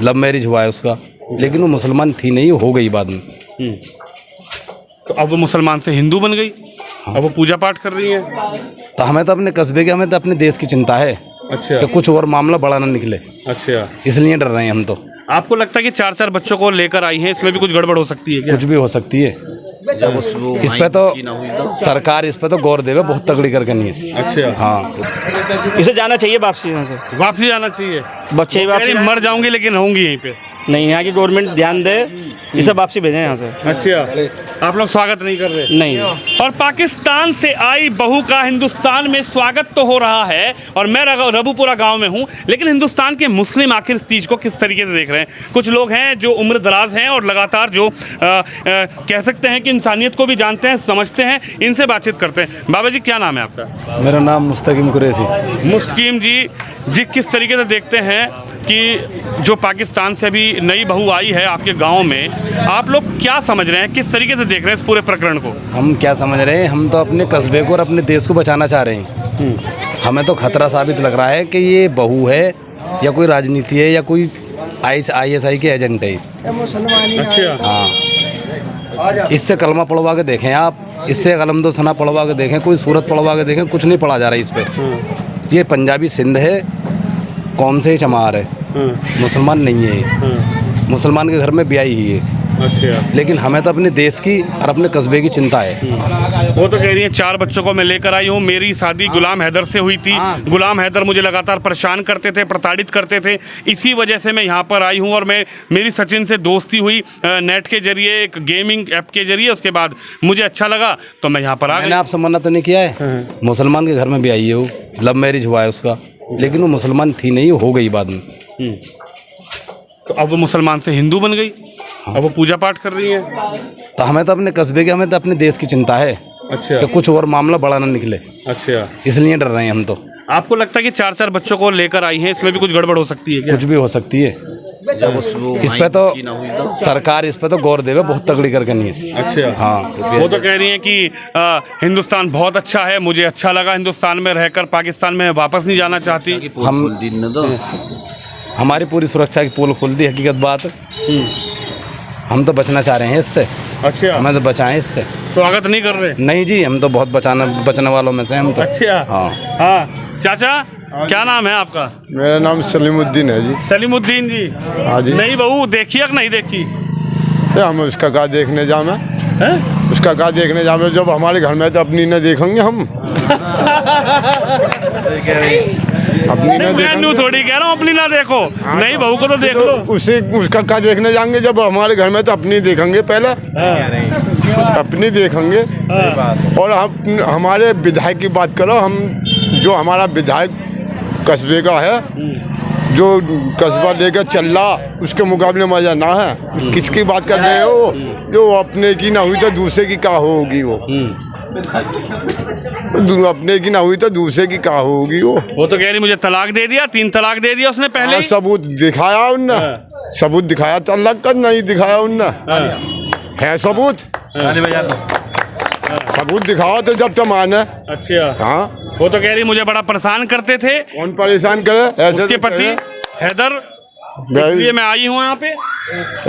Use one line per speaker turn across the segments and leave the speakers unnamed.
Love marriage हुआ है उसका, लेकिन वो मुसलमान थी नहीं, हो गई बाद में।
तो अब वो मुसलमान से हिंदू बन गई।
हाँ।
अब वो पूजा पाठ कर रही है।
तो हमें तो अपने कस्बे के, हमें तो अपने देश की चिंता है
अच्छा
कि कुछ और मामला बड़ा ना निकले,
अच्छा।
इसलिए डर रहे हैं हम तो।
आपको लगता है कि 4-4 बच्चों को लेकर आई है, इसमें भी कुछ गड़बड़ हो सकती है क्या?
कुछ भी हो सकती है। इस पे तो सरकार इस पे तो गौर देवे, बहुत तगड़ी करके नहीं है।
अच्छा
हाँ,
इसे जाना चाहिए वापसी यहाँ से,
वापसी जाना चाहिए।
बच्चे ही वापसी
मर जाऊंगी लेकिन रहूंगी यहीं पे।
नहीं, यहाँ की गवर्नमेंट ध्यान दे, इसे वापसी भेजें यहाँ से।
अच्छा, आप लोग स्वागत नहीं कर रहे?
नहीं।
और पाकिस्तान से आई बहू का हिंदुस्तान में स्वागत तो हो रहा है, और मैं रबूपुरा गांव में हूं, लेकिन हिंदुस्तान के मुस्लिम आखिर इस चीज़ को किस तरीके से देख रहे हैं। कुछ लोग हैं जो उम्र दराज हैं और लगातार जो कह सकते हैं कि इंसानियत को भी जानते हैं, समझते हैं, इनसे बातचीत करते हैं। बाबा जी, क्या नाम है आपका?
मेरा नाम मुस्तकीम कुरैशी।
मुस्तकीम जी, किस तरीके से देखते हैं कि जो पाकिस्तान से अभी नई बहू आई है आपके गांव में, आप लोग क्या समझ रहे हैं, किस तरीके से देख रहे हैं इस पूरे प्रकरण को?
हम क्या समझ रहे हैं, हम तो अपने कस्बे को और अपने देश को बचाना चाह रहे हैं। हमें तो खतरा साबित लग रहा है कि ये बहू है या कोई राजनीति है या कोई ISI के एजेंट है।
अच्छा।
हाँ, इससे कलमा पढ़वा के देखें आप, इससे कलम दो सना पढ़वा के देखें, कोई सूरत पढ़वा के देखें, कुछ नहीं पढ़ा जा रहा है इस पे। ये पंजाबी सिंध है, कौन से चमार है, मुसलमान नहीं है। मुसलमान के घर में ब्याही ही है।
अच्छा।
लेकिन हमें तो अपने देश की और अपने कस्बे की चिंता है।
वो तो कह रही है 4 बच्चों को मैं लेकर आई हूँ, मेरी शादी गुलाम हैदर से हुई थी। गुलाम हैदर मुझे लगातार परेशान करते थे, प्रताड़ित करते थे, इसी वजह से मैं यहाँ पर आई हूँ। और मेरी सचिन से दोस्ती हुई नेट के जरिए, एक गेमिंग ऐप के जरिए। उसके बाद मुझे अच्छा लगा तो मैं यहाँ पर आ
मैंने आपसे मना तो नहीं किया है, मुसलमान के घर में भी आई है, वो लव मैरिज हुआ है उसका, लेकिन वो मुसलमान थी नहीं, हो गई बाद में।
तो अब वो मुसलमान से हिंदू बन गई। अब वो पूजा पाठ कर रही है।
तो हमें तो अपने कस्बे के, हमें तो अपने देश की चिंता है
अच्छा
कि कुछ और मामला बड़ा ना निकले,
अच्छा।
इसलिए डर रहे हैं हम तो।
आपको लगता है कि 4-4 बच्चों को लेकर आई है, इसमें भी कुछ गड़बड़ हो सकती है क्या?
कुछ भी हो सकती है। इस पे तो सरकार इस पे तो गौर देवे, बहुत तगड़ी करके नहीं है। अच्छा। हाँ,
वो तो कह रही है कि हिंदुस्तान बहुत अच्छा है, मुझे अच्छा लगा हिंदुस्तान में रहकर, पाकिस्तान में वापस नहीं जाना चाहती।
हमारी पूरी सुरक्षा की पोल खोल दी, हकीकत बात। हम तो बचना चाह रहे हैं इससे।
अच्छा।
हमें तो बचाएं इससे।
स्वागत नहीं कर रहे?
नहीं जी, हम तो बहुत बचने वालों में से हम तो।
अच्छा।
हाँ
हाँ। चाचा, क्या नाम है आपका?
मेरा नाम सलीमुद्दीन है जी।
सलीमुद्दीन जी।
हाँ जी।
नई बहू देखी या नहीं देखी?
हम उसका का देखने जामे, उसका का देखने जामे, जब हमारे घर में तो अपनी न देखेंगे हम। अपनी न देखेंगे,
थोड़ी कह रहा हूँ अपनी ना देखो, नई बहू को तो देख लो।
उसे उसका का देखने जाएंगे जब हमारे घर में, तो अपनी देखेंगे पहले। अपनी देखेंगे। और हम हमारे विधायक की बात करो, हम जो हमारा विधायक कस्बे का है, जो कस्बा लेकर चल रहा, उसके मुकाबले मजा ना है। किसकी बात कर रहे हो? जो अपने की ना हुई तो दूसरे की क्या होगी वो? अपने की ना हुई तो दूसरे की क्या होगी वो
तो कह रही मुझे तलाक दे दिया, 3 तलाक दे दिया उसने पहले ही।
सबूत दिखाया उनने। सबूत दिखाया, तलाक कर नहीं दिखाया उनने। है सबूत? सबूत दिखाओ तो जब तक माने।
अच्छा।
हाँ।
वो तो कह रही मुझे बड़ा परेशान करते थे।
कौन परेशान करे? ऐसे
उसके पति हैदर, इसलिए मैं आई हूँ यहाँ पे।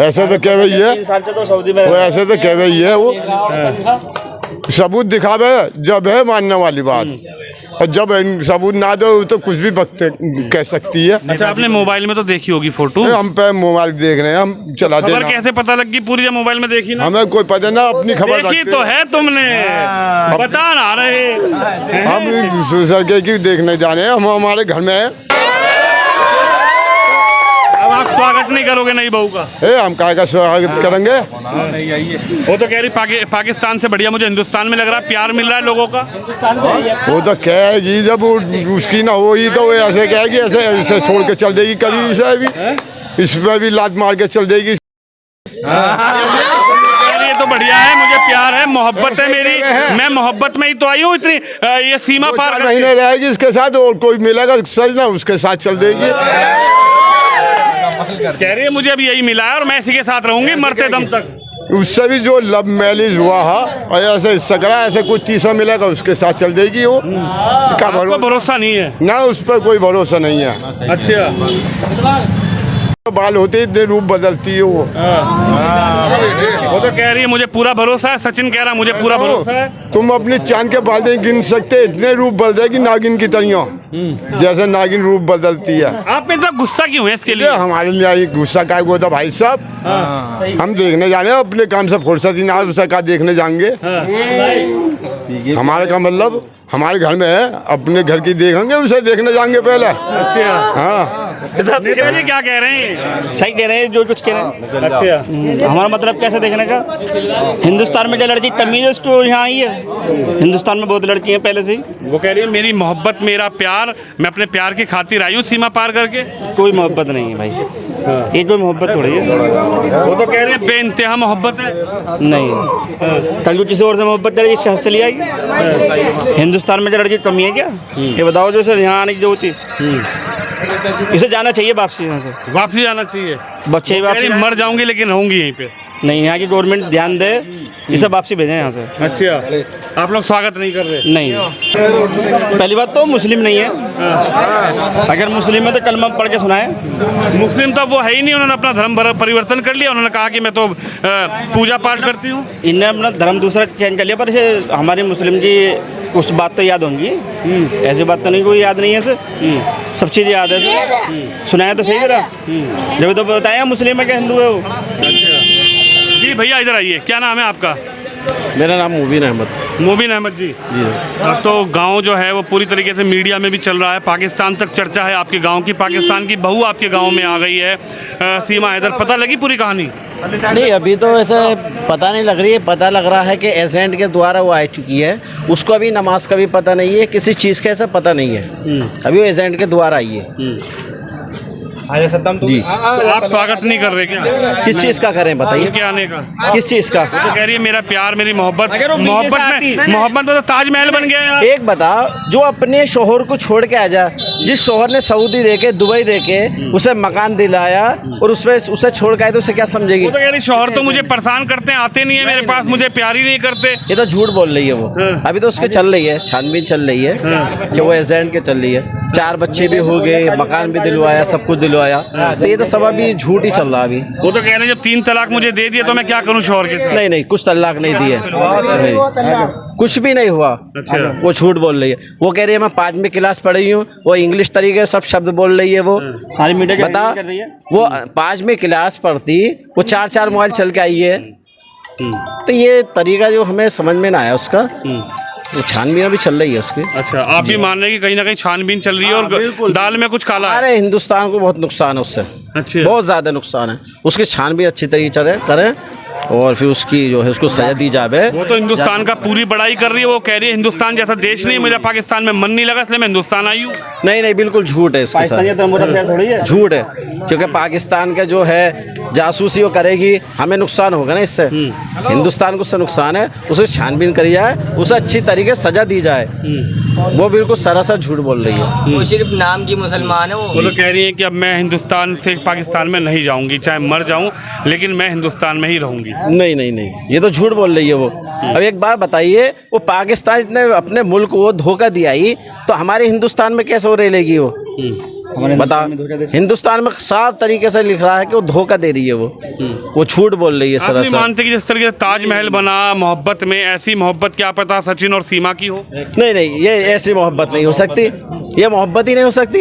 ऐसे तो कह रही है,
3 साल से तो सऊदी में
वो ऐसे तो कह रही है। वो सबूत दिखावे जब है मानने वाली बात, और जब सबूत ना दो तो कुछ भी वक्त कह सकती है।
अच्छा, आपने मोबाइल में तो देखी होगी फोटो?
हम पे मोबाइल देख रहे हैं, हम चलाते
खबर कैसे पता लगी पूरी? जब मोबाइल में देखी ना?
हमें कोई पता ना, अपनी खबर
देखी तो है तुमने, बता ना रहे।
हम सरकार की देखने जाने, हम हमारे घर में है।
अब आप स्वागत नहीं करोगे नई बहू का?
हम काय का स्वागत करेंगे?
वो तो कह रही पाकिस्तान से बढ़िया मुझे हिंदुस्तान में लग रहा है, प्यार मिल रहा है लोगों का।
वो तो कहेगी, जब उसकी ना होगी तो वो ऐसे कहेगी, ऐसे छोड़ के चल देगी। कभी इसे भी, इसमें भी लात मार के चल देगी।
ये तो बढ़िया है, मुझे प्यार है, मोहब्बत है मेरी, मैं मोहब्बत में ही तो आई हूँ। इतनी ये सीमा पार
नहीं रहेगी इसके साथ, और कोई मिलेगा सच ना उसके साथ चल देगी।
कह रही है मुझे अब यही मिला है और मैं इसी के साथ रहूंगी मरते दम तक।
उससे भी जो लव मैरिज हुआ है, और ऐसे सगड़ा ऐसे कोई तीसरा मिलेगा उसके साथ चल देगी वो।
आपको भरोसा नहीं है?
ना, उस पर कोई भरोसा नहीं है।
अच्छा।
बाल होते ही इतने रूप बदलती है वो।
वो तो कह रही है मुझे पूरा भरोसा है, सचिन कह रहा है मुझे पूरा भरोसा है।
तुम अपने चांद के बाल नहीं गिन सकते, इतने रूप बदल जाएगी नागिन की तरह, जैसे नागिन रूप बदलती है।
आप में इतना गुस्सा क्यों है इसके
ये
लिए?
हमारे लिए ये गुस्सा का वो था भाई साहब, हम देखने जा रहे हैं अपने काम से फुर्सत ही ना, दूसरा का देखने जाएंगे। हमारे का मतलब हमारे घर में है, अपने घर की देखेंगे उसे देखने जाएंगे पहले।
अच्छा
हाँ
निशा जी क्या कह रहे हैं?
सही कह रहे हैं जो कुछ कह रहे हैं।
अच्छा
हमारा मतलब कैसे देखने का, हिंदुस्तान में जो लड़की तमीज है उसको यहाँ आई है। हिंदुस्तान में बहुत लड़की हैं पहले से ही।
वो कह रही है मेरी मोहब्बत मेरा प्यार, मैं अपने प्यार की खातिर आई हूँ सीमा पार करके।
कोई मोहब्बत नहीं है भाई, ये कोई मोहब्बत थोड़ी है।
वो तो कह रहे हैं बेइंतहा मोहब्बत है।
नहीं, कल को किसी और से मोहब्बत करेगी इसके हाथ से ले आएगी। हिंदुस्तान में जो लड़की कमी है क्या, ये बताओ, जो इसे यहाँ आने की जरूरत थी। इसे जाना चाहिए वापसी, यहाँ से
वापसी जाना चाहिए।
बच्चे ही
कह रही
वापसी
मर जाऊंगी लेकिन रहूंगी यहीं पे।
नहीं, यहाँ की गवर्नमेंट ध्यान दे, इसे वापसी भेजें यहाँ से।
अच्छा आप लोग स्वागत नहीं कर रहे?
नहीं, पहली बात तो मुस्लिम नहीं है। अगर मुस्लिम है तो कलमा पढ़ के सुनाए।
मुस्लिम तो वो है ही नहीं, उन्होंने अपना धर्म परिवर्तन कर लिया। उन्होंने कहा कि मैं तो पूजा पाठ करती हूँ।
इनने अपना धर्म दूसरा चेंज कर लिया, पर इसे हमारी मुस्लिम की कुछ बात तो याद होंगी। ऐसी बात तो नहीं कोई याद नहीं है इसे, सब चीज़ याद है इसे। सुनाया तो सही जरा, जब तो बताया मुस्लिम है क्या हिंदू है वो।
जी भैया इधर आइए, क्या नाम है आपका?
मेरा नाम मुबीन अहमद।
मुबीन अहमद जी। तो गांव जो है वो पूरी तरीके से मीडिया में भी चल रहा है, पाकिस्तान तक चर्चा है आपके गांव की। पाकिस्तान की बहू आपके गांव में आ गई है, सीमा हैदर। पता लगी पूरी कहानी?
नहीं, अभी तो ऐसे पता नहीं लग रही है। पता लग रहा है कि एजेंट के द्वारा वो आ चुकी है। उसको अभी नमाज का भी पता नहीं है, किसी चीज़ का ऐसा पता नहीं है। अभी वो एजेंट के द्वारा आई है। जी,
तो आप स्वागत नहीं कर रहे क्या?
किस चीज़ का करें बताइए,
उनके आने का?
किस चीज़ का?
तो कह रही है मेरा प्यार मेरी मोहब्बत। मोहब्बत में तो ताजमहल बन गया यार।
एक बता, जो अपने शोहर को छोड़ के आ जा, जिस शोहर ने सऊदी देके दुबई देके उसे मकान दिलाया और उसमें उसे छोड़ के आए, तो उसे क्या समझेगी?
वो तो कह रही शोहर तो मुझे परेशान करते हैं, आते नहीं है मेरे पास, मुझे प्यार ही नहीं करते।
ये तो झूठ बोल रही है वो। अभी तो उसके चल रही है, छानबीन चल रही है कि वो एजेंट के चल रही है। 4 बच्चे भी हो गए, मकान भी दिलवाया, सब कुछ दिलवाया। तो ये तो सब अभी झूठ ही चल रहा है अभी।
वो तो कह रहे हैं जब 3 तलाक मुझे दे दिए तो मैं क्या करूं शोहर के साथ?
नहीं नहीं, कुछ तलाक नहीं दिए, कुछ भी नहीं हुआ।
अच्छा।
वो झूठ बोल रही है। वो कह रही है मैं 5वीं क्लास पढ़ी हूँ, वो इंग्लिश तरीके सब शब्द बोल रही है। वो
सारी मीडिया
बता,
कर रही है।
वो 5वीं क्लास पढ़ती, वो 4 मोबाइल चल के आई है। तो ये तरीका जो हमें समझ में ना आया उसका, वो छानबीन भी चल रही है उसकी।
अच्छा आप भी मान रहे हैं कि कहीं ना कहीं छानबीन चल रही है और दाल में कुछ काला है?
अरे हिंदुस्तान को बहुत नुकसान है उससे,
अच्छा
बहुत ज़्यादा नुकसान है। उसकी छानबीन अच्छी तरीके करें और फिर उसकी जो है उसको सजा दी जावे।
वो तो हिंदुस्तान का पूरी बड़ाई कर रही है। वो कह रही है हिंदुस्तान जैसा देश नहीं, मेरा पाकिस्तान में मन नहीं लगा इसलिए मैं हिंदुस्तान आई हूँ।
नहीं नहीं, बिल्कुल झूठ है इसके साथ,
थोड़ी है,
झूठ है। क्योंकि पाकिस्तान का जो है जासूसी वो करेगी, हमें नुकसान होगा ना इससे। हिंदुस्तान को उससे नुकसान है, उसे छानबीन करी जाए, उसे अच्छी तरीके से सजा दी जाए। वो बिल्कुल सरासर झूठ बोल रही है।
वो सिर्फ नाम की मुसलमान है
वो तो कह रही है कि अब मैं हिंदुस्तान से पाकिस्तान में नहीं जाऊंगी, चाहे मर जाऊं लेकिन मैं हिंदुस्तान में ही रहूंगी।
नहीं नहीं नहीं, ये तो झूठ बोल रही है वो। अब एक बात बताइए, वो पाकिस्तान इतने अपने मुल्क को धोखा दिया ही, तो हमारे हिंदुस्तान में कैसे वो रह लेगी वो? बता, हिंदुस्तान में साफ तरीके से लिख रहा है कि वो धोखा दे रही है। वो झूठ बोल रही है
आप नहीं
सरासर।
मानते कि जिस तरीके से ताजमहल बना मोहब्बत में, ऐसी मोहब्बत क्या पता सचिन और सीमा की हो?
नहीं नहीं, ये ऐसी मोहब्बत नहीं हो सकती, ये मोहब्बत ही नहीं हो सकती।